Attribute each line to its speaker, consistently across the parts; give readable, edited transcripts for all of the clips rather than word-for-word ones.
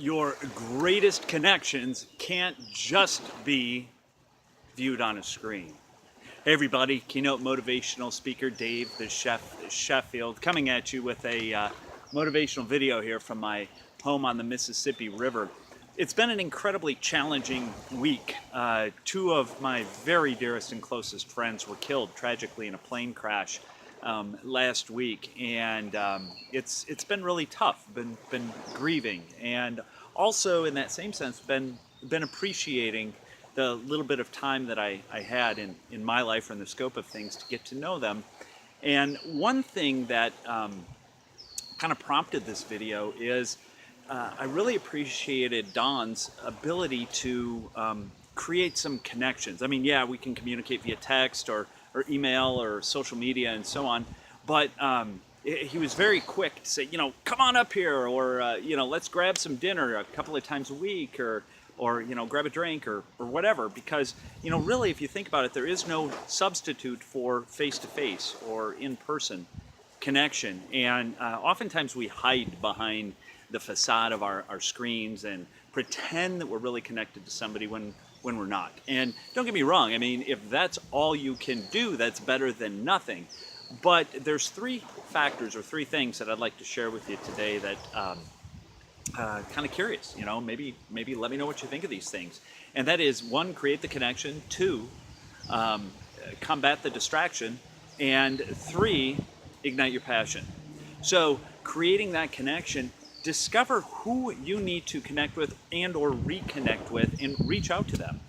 Speaker 1: Your greatest connections can't just be viewed on a screen. Hey everybody, Keynote motivational speaker Dave, the Shef, Sheffield, coming at you with a motivational video here from my home on the Mississippi River. It's been an incredibly challenging week. Two of my very dearest and closest friends were killed tragically in a plane crash last week, and it's been really tough. Been grieving, and also in that same sense been appreciating the little bit of time that I had in my life or in the scope of things to get to know them. And one thing that kind of prompted this video is I really appreciated Don's ability to create some connections. I mean, yeah, we can communicate via text or email or social media and so on, but he was very quick to say, come on up here, or let's grab some dinner a couple of times a week, or grab a drink or whatever, because really, if you think about it, there is no substitute for face-to-face or in-person connection. And oftentimes we hide behind the facade of our screens and pretend that we're really connected to somebody when we're not. And don't get me wrong, I mean, if that's all you can do, that's better than nothing. But there's three factors or three things that I'd like to share with you today that kind of curious, maybe let me know what you think of these things. And that is, one, create the connection; two, combat the distraction; and three, ignite your passion. So creating that connection, discover who you need to connect with and or reconnect with, and reach out to them.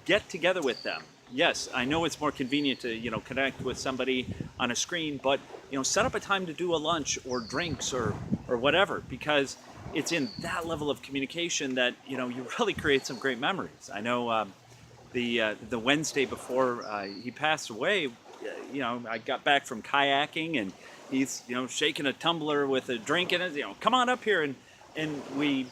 Speaker 1: Get together with them. Yes, I know it's more convenient to connect with somebody on a screen, but set up a time to do a lunch or drinks or whatever, because it's in that level of communication that you really create some great memories. I know the Wednesday before he passed away, I got back from kayaking, and he's shaking a tumbler with a drink in it. Come on up here, and we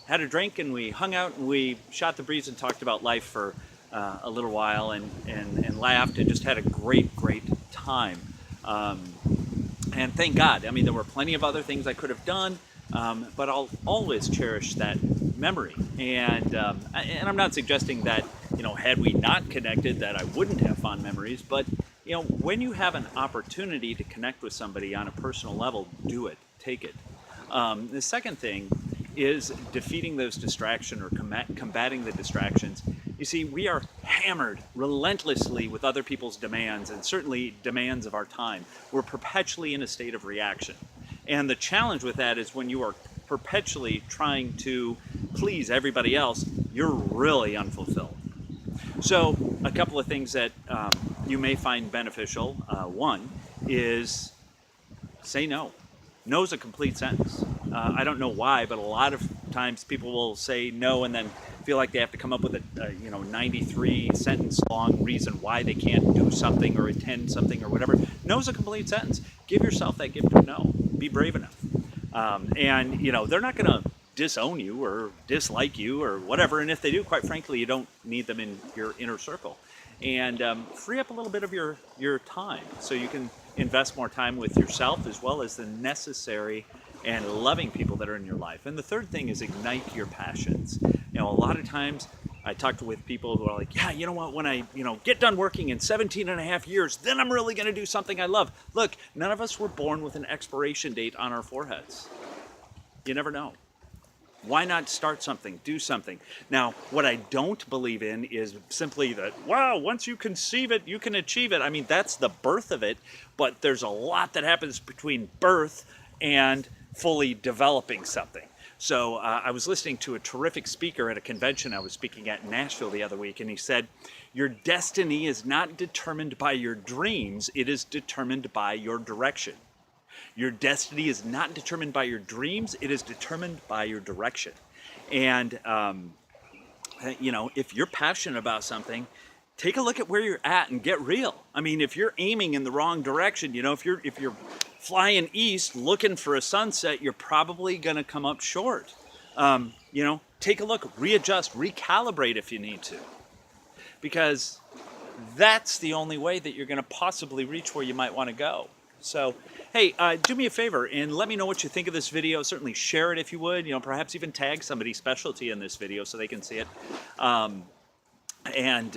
Speaker 1: had a drink and we hung out and we shot the breeze and talked about life for a little while and laughed and just had a great time. And thank God. I mean, there were plenty of other things I could have done, but I'll always cherish that memory. And I'm not suggesting that had we not connected that I wouldn't have fond memories, but when you have an opportunity to connect with somebody on a personal level, do it, take it. The second thing is defeating those distractions or combating the distractions. You see, we are hammered relentlessly with other people's demands, and certainly demands of our time. We're perpetually in a state of reaction. And the challenge with that is when you are perpetually trying to please everybody else, you're really unfulfilled. So a couple of things that you may find beneficial. One is say no. No is a complete sentence. I don't know why, but a lot of times people will say no and then feel like they have to come up with a 93 sentence long reason why they can't do something or attend something or whatever. No is a complete sentence. Give yourself that gift of no. Be brave enough. And they're not going to disown you or dislike you or whatever. And if they do, quite frankly, you don't need them in your inner circle. And free up a little bit of your time so you can invest more time with yourself as well as the necessary and loving people that are in your life. And the third thing is ignite your passions. A lot of times I talk with people who are like, yeah, you know what, when I get done working in 17 and a half years, then I'm really going to do something I love. Look, none of us were born with an expiration date on our foreheads. You never know. Why not start something, do something? Now, what I don't believe in is simply that, wow, once you conceive it, you can achieve it. I mean, that's the birth of it, but there's a lot that happens between birth and fully developing something. So I was listening to a terrific speaker at a convention I was speaking at in Nashville the other week, and he said, your destiny is not determined by your dreams, it is determined by your direction. Your destiny is not determined by your dreams, it is determined by your direction. And, if you're passionate about something, take a look at where you're at and get real. I mean, if you're aiming in the wrong direction, if you're flying east looking for a sunset, you're probably going to come up short. Take a look, readjust, recalibrate if you need to. Because that's the only way that you're going to possibly reach where you might want to go. So, hey, do me a favor and let me know what you think of this video. Certainly share it if you would. Perhaps even tag somebody specialty in this video so they can see it. Um, and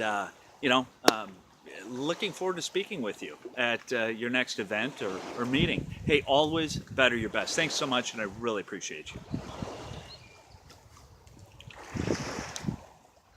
Speaker 1: you know, looking forward to speaking with you at your next event or meeting. Hey, always better your best. Thanks so much, and I really appreciate you.